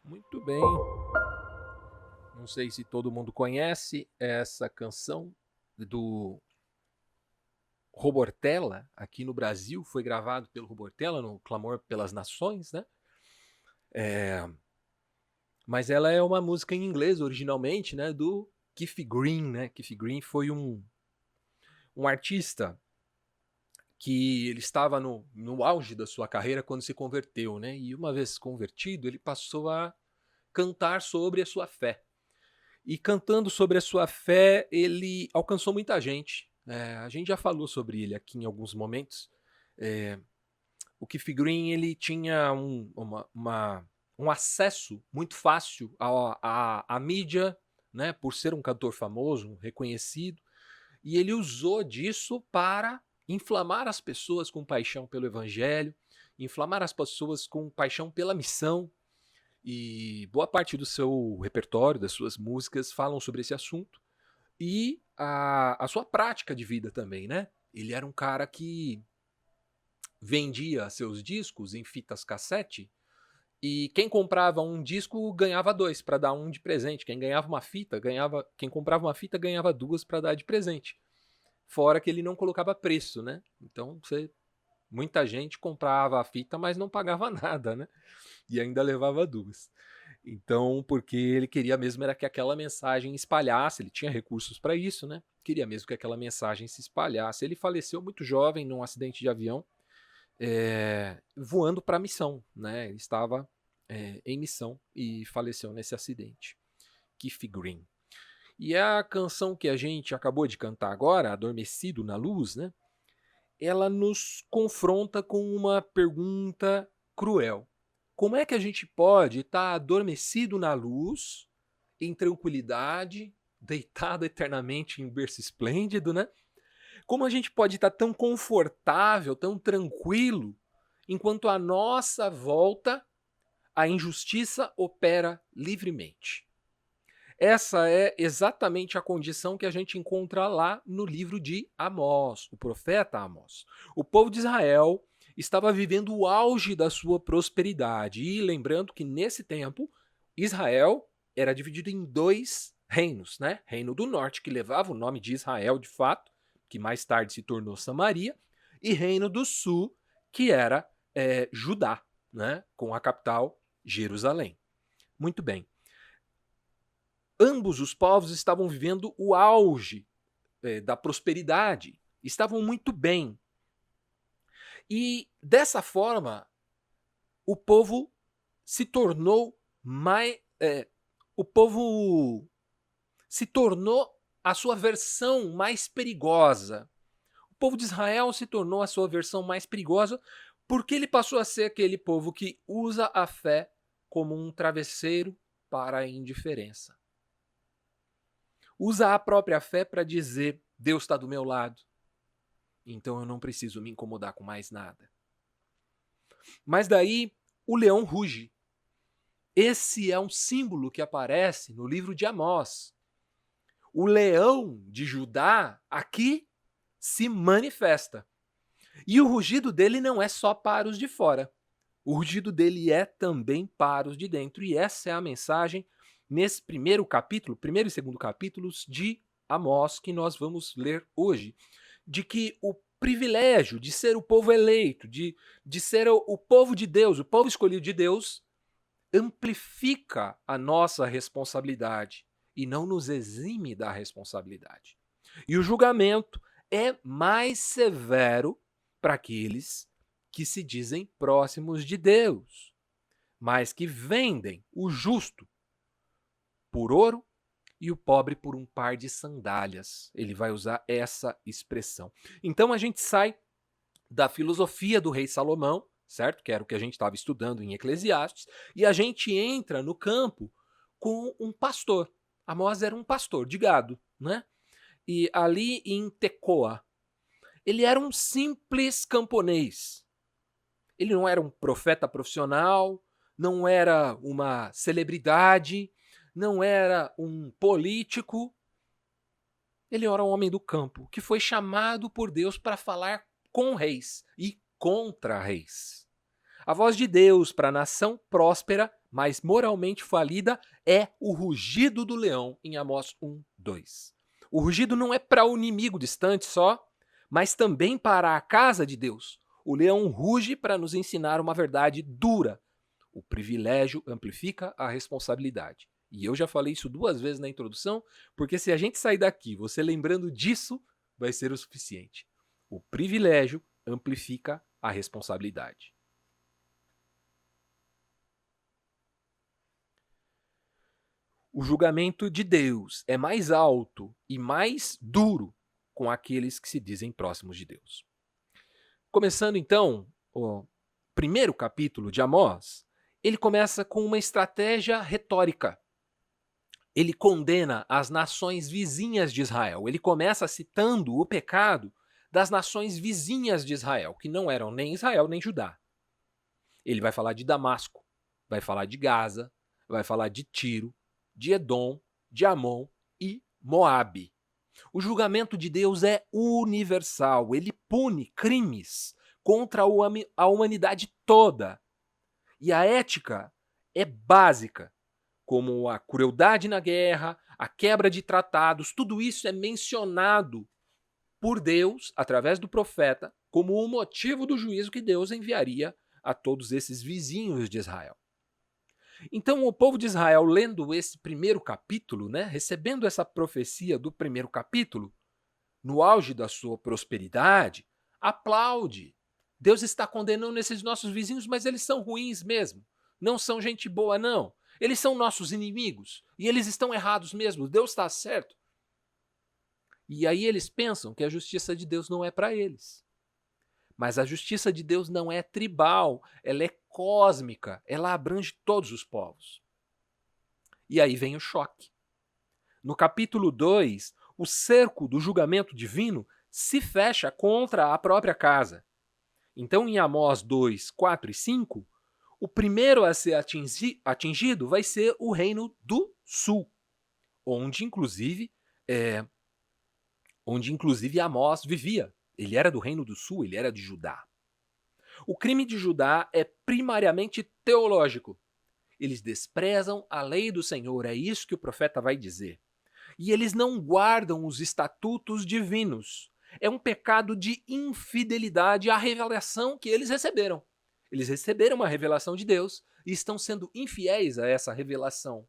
Muito bem. Não sei se todo mundo conhece essa canção do Robortella, aqui no Brasil, foi gravado pelo Robortella no Clamor pelas Nações, né? Mas ela é uma música em inglês originalmente, né? Do Keith Green, né? Keith Green foi um artista que ele estava no auge da sua carreira quando se converteu, né? E uma vez convertido, ele passou a cantar sobre a sua fé. E cantando sobre a sua fé, ele alcançou muita gente. A gente já falou sobre ele aqui em alguns momentos. É, o Keith Green ele tinha um acesso muito fácil à mídia, né, por ser um cantor famoso, reconhecido, e ele usou disso para inflamar as pessoas com paixão pelo evangelho, inflamar as pessoas com paixão pela missão, e boa parte do seu repertório, das suas músicas, falam sobre esse assunto. E a sua prática de vida também, né? Ele era um cara que vendia seus discos em fitas cassete e quem comprava um disco ganhava dois para dar um de presente. Quem ganhava uma fita ganhava, quem comprava uma fita ganhava duas para dar de presente. Fora que ele não colocava preço, né? Então muita gente comprava a fita, mas não pagava nada, né? E ainda levava duas. Então, porque ele queria mesmo era que aquela mensagem espalhasse, ele tinha recursos para isso, né? Queria mesmo que aquela mensagem se espalhasse. Ele faleceu muito jovem num acidente de avião, voando para a missão, né? Ele estava em missão e faleceu nesse acidente. Keith Green. E a canção que a gente acabou de cantar agora, Adormecido na Luz, né? Ela nos confronta com uma pergunta cruel. Como é que a gente pode estar adormecido na luz, em tranquilidade, deitado eternamente em berço esplêndido, né? Como a gente pode estar tão confortável, tão tranquilo, enquanto à nossa volta a injustiça opera livremente? Essa é exatamente a condição que a gente encontra lá no livro de Amós, o profeta Amós. O povo de Israel estava vivendo o auge da sua prosperidade. E lembrando que nesse tempo, Israel era dividido em dois reinos, né? Reino do Norte, que levava o nome de Israel de fato, que mais tarde se tornou Samaria, e Reino do Sul, que era Judá, né? Com a capital Jerusalém. Muito bem. Ambos os povos estavam vivendo o auge da prosperidade, estavam muito bem. E dessa forma, o povo se tornou mais. O povo se tornou a sua versão mais perigosa. O povo de Israel se tornou a sua versão mais perigosa porque ele passou a ser aquele povo que usa a fé como um travesseiro para a indiferença. Usa a própria fé para dizer: Deus está do meu lado, então eu não preciso me incomodar com mais nada. Mas daí o leão ruge. Esse é um símbolo que aparece no livro de Amós. O leão de Judá aqui se manifesta. E o rugido dele não é só para os de fora. O rugido dele é também para os de dentro. E essa é a mensagem nesse primeiro capítulo, primeiro e segundo capítulos de Amós, que nós vamos ler hoje. De que o privilégio de ser o povo eleito, de ser o povo de Deus, o povo escolhido de Deus, amplifica a nossa responsabilidade e não nos exime da responsabilidade. E o julgamento é mais severo para aqueles que se dizem próximos de Deus, mas que vendem o justo por ouro e o pobre por um par de sandálias. Ele vai usar essa expressão. Então a gente sai da filosofia do rei Salomão, certo? Que era o que a gente estava estudando em Eclesiastes, e a gente entra no campo com um pastor. Amós era um pastor de gado, né? E ali em Tecoa, ele era um simples camponês. Ele não era um profeta profissional, não era uma celebridade, não era um político. Ele era um homem do campo que foi chamado por Deus para falar com reis e contra reis. A voz de Deus para a nação próspera, mas moralmente falida, é o rugido do leão, em Amós 1:2. O rugido não é para o inimigo distante só, mas também para a casa de Deus. O leão ruge para nos ensinar uma verdade dura. O privilégio amplifica a responsabilidade. E eu já falei isso 2 vezes na introdução, porque se a gente sair daqui, você lembrando disso, vai ser o suficiente. O privilégio amplifica a responsabilidade. O julgamento de Deus é mais alto e mais duro com aqueles que se dizem próximos de Deus. Começando então o primeiro capítulo de Amós, ele começa com uma estratégia retórica. Ele condena as nações vizinhas de Israel. Ele começa citando o pecado das nações vizinhas de Israel, que não eram nem Israel nem Judá. Ele vai falar de Damasco, vai falar de Gaza, vai falar de Tiro, de Edom, de Amon e Moabe. O julgamento de Deus é universal, ele pune crimes contra a humanidade toda. E a ética é básica, como a crueldade na guerra, a quebra de tratados, tudo isso é mencionado por Deus, através do profeta, como o motivo do juízo que Deus enviaria a todos esses vizinhos de Israel. Então, o povo de Israel, lendo esse primeiro capítulo, recebendo essa profecia do primeiro capítulo, no auge da sua prosperidade, aplaude. Deus está condenando esses nossos vizinhos, mas eles são ruins mesmo. Não são gente boa, não. Eles são nossos inimigos e eles estão errados mesmo. Deus está certo. E aí eles pensam que a justiça de Deus não é para eles. Mas a justiça de Deus não é tribal, ela é cósmica, ela abrange todos os povos. E aí vem o choque. No capítulo 2, o cerco do julgamento divino se fecha contra a própria casa. Então, em Amós 2, 4 e 5, o primeiro a ser atingido vai ser o reino do sul, onde inclusive Amós vivia. Ele era do reino do sul, ele era de Judá. O crime de Judá é primariamente teológico. Eles desprezam a lei do Senhor, é isso que o profeta vai dizer. E eles não guardam os estatutos divinos. É um pecado de infidelidade à revelação que eles receberam. Eles receberam uma revelação de Deus e estão sendo infiéis a essa revelação.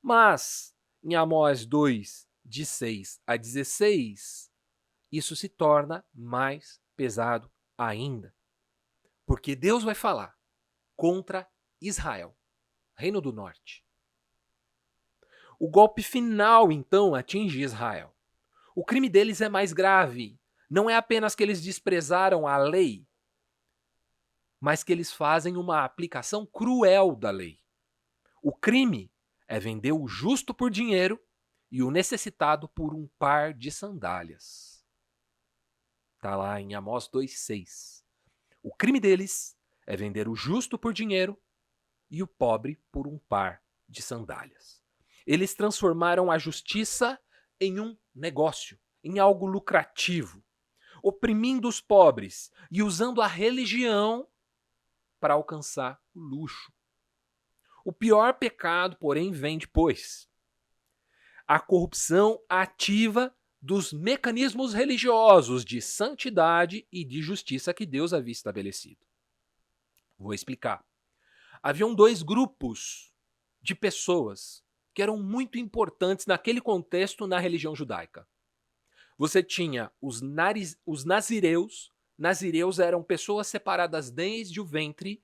Mas, em Amós 2, de 6 a 16, isso se torna mais pesado ainda. Porque Deus vai falar contra Israel, Reino do Norte. O golpe final, então, atinge Israel. O crime deles é mais grave. Não é apenas que eles desprezaram a lei, mas que eles fazem uma aplicação cruel da lei. O crime é vender o justo por dinheiro e o necessitado por um par de sandálias. Está lá em Amós 2,6. O crime deles é vender o justo por dinheiro e o pobre por um par de sandálias. Eles transformaram a justiça em um negócio, em algo lucrativo, oprimindo os pobres e usando a religião para alcançar o luxo. O pior pecado, porém, vem depois. A corrupção ativa dos mecanismos religiosos de santidade e de justiça que Deus havia estabelecido. Vou explicar. Haviam 2 grupos de pessoas que eram muito importantes naquele contexto na religião judaica. Você tinha os nazireus. Nazireus eram pessoas separadas desde o ventre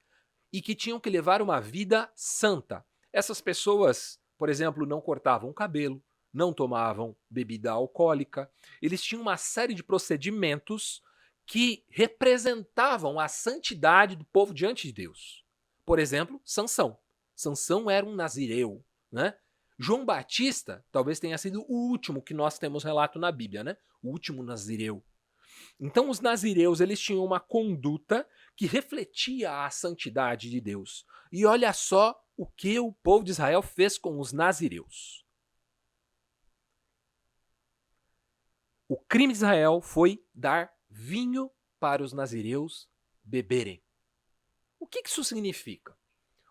e que tinham que levar uma vida santa. Essas pessoas, por exemplo, não cortavam o cabelo, não tomavam bebida alcoólica. Eles tinham uma série de procedimentos que representavam a santidade do povo diante de Deus. Por exemplo, Sansão. Sansão era um nazireu, João Batista talvez tenha sido o último que nós temos relato na Bíblia, O último nazireu. Então os nazireus, eles tinham uma conduta que refletia a santidade de Deus. E olha só o que o povo de Israel fez com os nazireus. O crime de Israel foi dar vinho para os nazireus beberem. O que isso significa?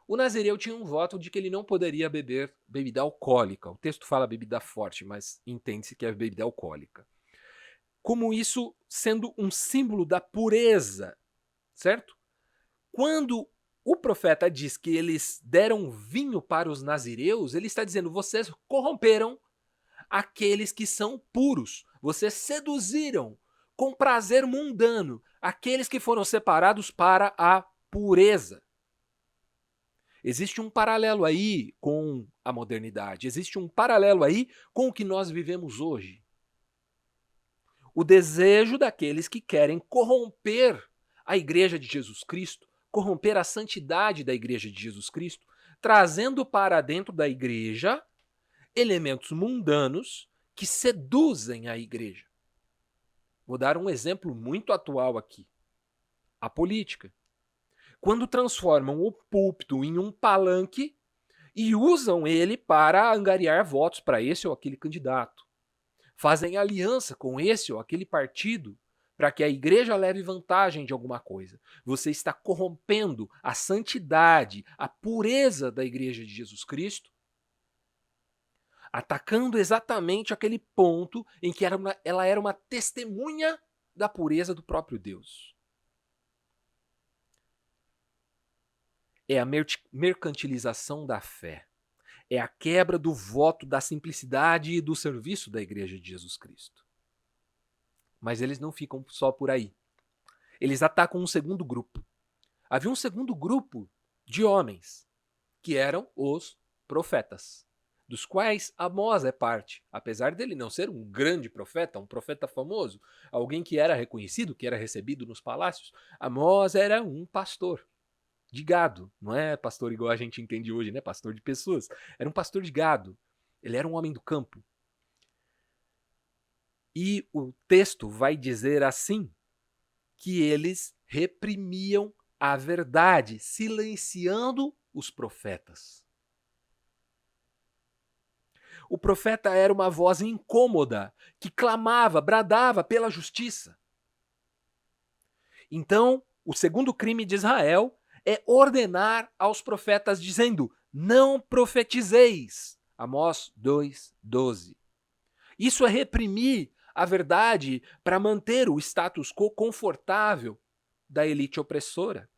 O nazireu tinha um voto de que ele não poderia beber bebida alcoólica. O texto fala bebida forte, mas entende-se que é bebida alcoólica. Como isso sendo um símbolo da pureza, certo? Quando o profeta diz que eles deram vinho para os nazireus, ele está dizendo: vocês corromperam aqueles que são puros. Vocês seduziram com prazer mundano aqueles que foram separados para a pureza. Existe um paralelo aí com a modernidade, existe um paralelo aí com o que nós vivemos hoje. O desejo daqueles que querem corromper a Igreja de Jesus Cristo, corromper a santidade da Igreja de Jesus Cristo, trazendo para dentro da Igreja elementos mundanos que seduzem a Igreja. Vou dar um exemplo muito atual aqui. A política. Quando transformam o púlpito em um palanque e usam ele para angariar votos para esse ou aquele candidato. Fazem aliança com esse ou aquele partido para que a igreja leve vantagem de alguma coisa. Você está corrompendo a santidade, a pureza da Igreja de Jesus Cristo, atacando exatamente aquele ponto em que ela era uma testemunha da pureza do próprio Deus. É a mercantilização da fé. É a quebra do voto da simplicidade e do serviço da Igreja de Jesus Cristo. Mas eles não ficam só por aí. Eles atacam um segundo grupo. Havia um segundo grupo de homens, que eram os profetas, dos quais Amós é parte. Apesar dele não ser um grande profeta, um profeta famoso, alguém que era reconhecido, que era recebido nos palácios, Amós era um pastor de gado, não é pastor igual a gente entende hoje, né? Pastor de pessoas. Era um pastor de gado. Ele era um homem do campo. E o texto vai dizer assim, que eles reprimiam a verdade, silenciando os profetas. O profeta era uma voz incômoda, que clamava, bradava pela justiça. Então, o segundo crime de Israel é ordenar aos profetas dizendo: não profetizeis. Amós 2:12. Isso é reprimir a verdade para manter o status quo confortável da elite opressora.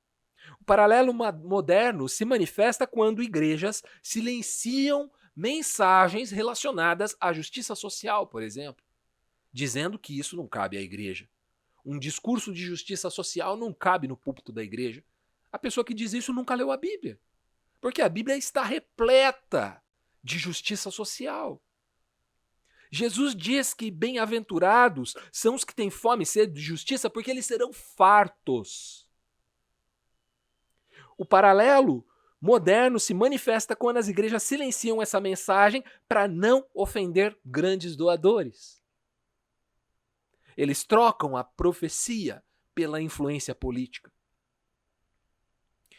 O paralelo moderno se manifesta quando igrejas silenciam mensagens relacionadas à justiça social, por exemplo, dizendo que isso não cabe à igreja. Um discurso de justiça social não cabe no púlpito da igreja. A pessoa que diz isso nunca leu a Bíblia, porque a Bíblia está repleta de justiça social. Jesus diz que bem-aventurados são os que têm fome e sede de justiça, porque eles serão fartos. O paralelo moderno se manifesta quando as igrejas silenciam essa mensagem para não ofender grandes doadores. Eles trocam a profecia pela influência política.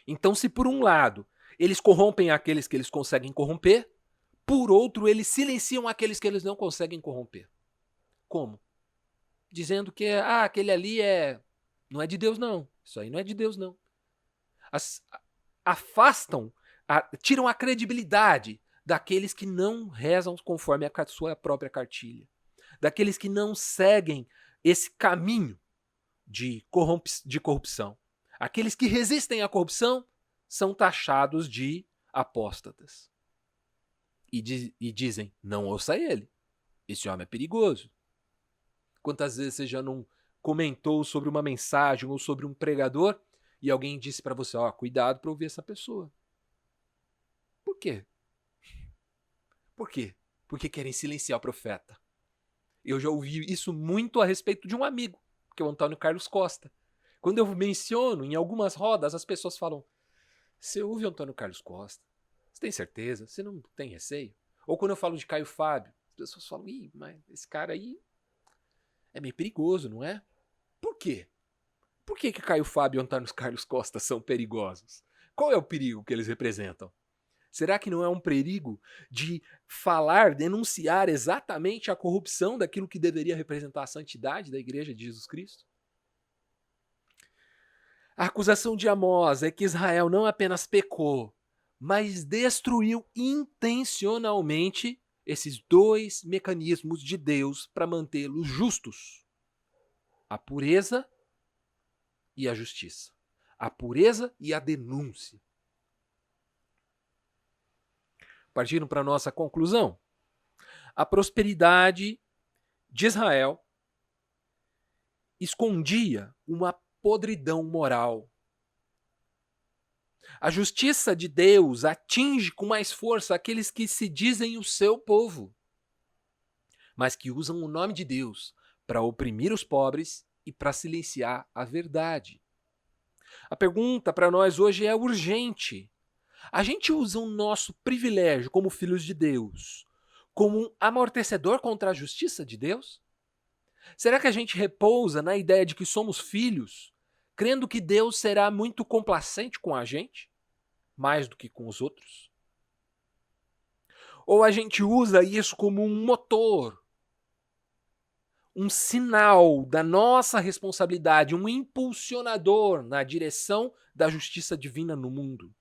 Então, se por um lado eles corrompem aqueles que eles conseguem corromper, por outro, eles silenciam aqueles que eles não conseguem corromper. Como? Dizendo que aquele ali não é de Deus, não. Isso aí não é de Deus, não. Afastam, tiram a credibilidade daqueles que não rezam conforme a sua própria cartilha. Daqueles que não seguem esse caminho de corrupção. Aqueles que resistem à corrupção são taxados de apóstatas. E dizem, não ouça ele. Esse homem é perigoso. Quantas vezes você já não comentou sobre uma mensagem ou sobre um pregador e alguém disse para você, cuidado para ouvir essa pessoa. Por quê? Por quê? Porque querem silenciar o profeta. Eu já ouvi isso muito a respeito de um amigo, que é o Antônio Carlos Costa. Quando eu menciono em algumas rodas, as pessoas falam, você ouve o Antônio Carlos Costa? Você tem certeza? Você não tem receio? Ou quando eu falo de Caio Fábio, as pessoas falam, mas esse cara aí é meio perigoso, não é? Por quê? Por que Caio Fábio e Antônio Carlos Costa são perigosos? Qual é o perigo que eles representam? Será que não é um perigo de falar, denunciar exatamente a corrupção daquilo que deveria representar a santidade da Igreja de Jesus Cristo? A acusação de Amós é que Israel não apenas pecou, mas destruiu intencionalmente esses dois mecanismos de Deus para mantê-los justos: a pureza e a justiça, a pureza e a denúncia. Partindo para a nossa conclusão, a prosperidade de Israel escondia uma podridão moral. A justiça de Deus atinge com mais força aqueles que se dizem o seu povo, mas que usam o nome de Deus para oprimir os pobres e para silenciar a verdade. A pergunta para nós hoje é urgente. A gente usa o nosso privilégio como filhos de Deus como um amortecedor contra a justiça de Deus? Será que a gente repousa na ideia de que somos filhos, crendo que Deus será muito complacente com a gente, mais do que com os outros? Ou a gente usa isso como um motor, um sinal da nossa responsabilidade, um impulsionador na direção da justiça divina no mundo?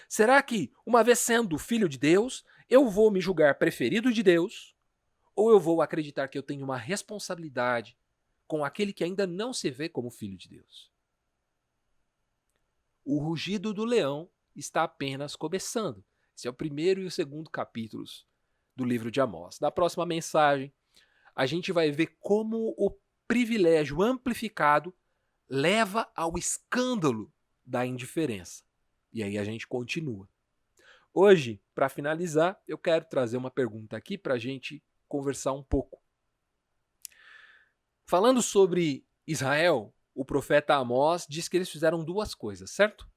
Será que, uma vez sendo filho de Deus, eu vou me julgar preferido de Deus? Ou eu vou acreditar que eu tenho uma responsabilidade com aquele que ainda não se vê como filho de Deus? O rugido do leão está apenas começando. Esse é o primeiro e o segundo capítulos do livro de Amós. Na próxima mensagem, a gente vai ver como o privilégio amplificado leva ao escândalo da indiferença. E aí a gente continua. Hoje, para finalizar, eu quero trazer uma pergunta aqui para a gente conversar um pouco. Falando sobre Israel, o profeta Amós diz que eles fizeram duas coisas, certo?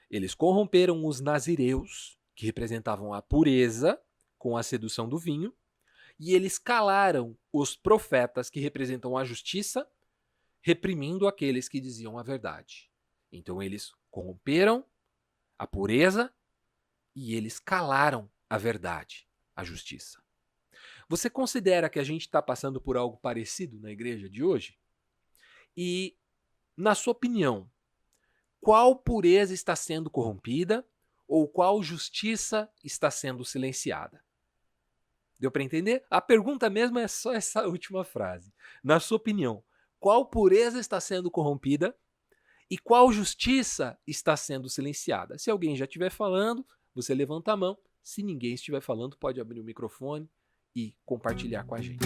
Eles corromperam os nazireus, que representavam a pureza, com a sedução do vinho, e eles calaram os profetas, que representam a justiça, reprimindo aqueles que diziam a verdade. Então eles corromperam a pureza e eles calaram a verdade, a justiça. Você considera que a gente está passando por algo parecido na igreja de hoje? E, na sua opinião, qual pureza está sendo corrompida ou qual justiça está sendo silenciada? Deu para entender? A pergunta mesmo é só essa última frase. Na sua opinião, qual pureza está sendo corrompida e qual justiça está sendo silenciada? Se alguém já estiver falando, você levanta a mão. Se ninguém estiver falando, pode abrir o microfone e compartilhar com a gente.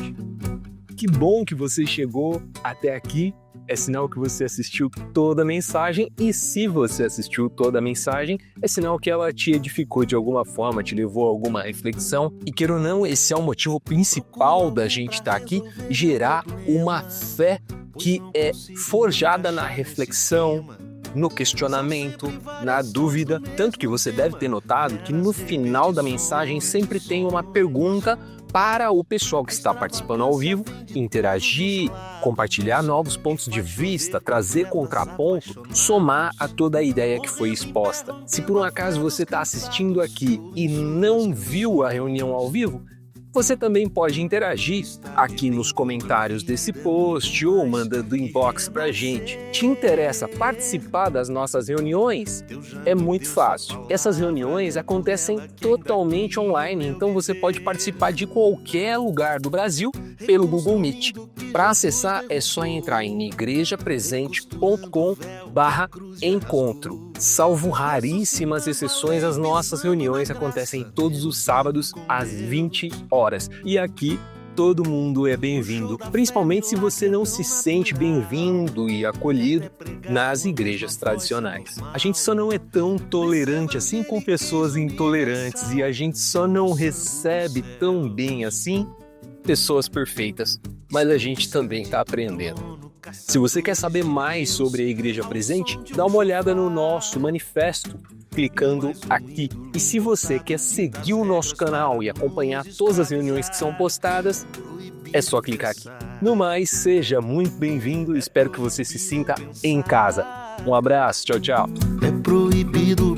Que bom que você chegou até aqui. É sinal que você assistiu toda a mensagem. E se você assistiu toda a mensagem, é sinal que ela te edificou de alguma forma, te levou a alguma reflexão. E queira ou não, esse é o motivo principal da gente estar aqui, gerar uma fé que é forjada na reflexão, no questionamento, na dúvida. Tanto que você deve ter notado que no final da mensagem sempre tem uma pergunta para o pessoal que está participando ao vivo interagir, compartilhar novos pontos de vista, trazer contraponto, somar a toda a ideia que foi exposta. Se por um acaso você está assistindo aqui e não viu a reunião ao vivo, você também pode interagir aqui nos comentários desse post ou mandando inbox pra gente. Te interessa participar das nossas reuniões? É muito fácil. Essas reuniões acontecem totalmente online, então você pode participar de qualquer lugar do Brasil pelo Google Meet. Para acessar é só entrar em igrejapresente.com/encontro. Salvo raríssimas exceções, as nossas reuniões acontecem todos os sábados às 20 horas. E aqui todo mundo é bem-vindo, principalmente se você não se sente bem-vindo e acolhido nas igrejas tradicionais. A gente só não é tão tolerante assim com pessoas intolerantes e a gente só não recebe tão bem assim pessoas perfeitas, mas a gente também está aprendendo. Se você quer saber mais sobre a Igreja Presente, dá uma olhada no nosso manifesto, clicando aqui. E se você quer seguir o nosso canal e acompanhar todas as reuniões que são postadas, é só clicar aqui. No mais, seja muito bem-vindo, espero que você se sinta em casa. Um abraço, tchau, tchau. É proibido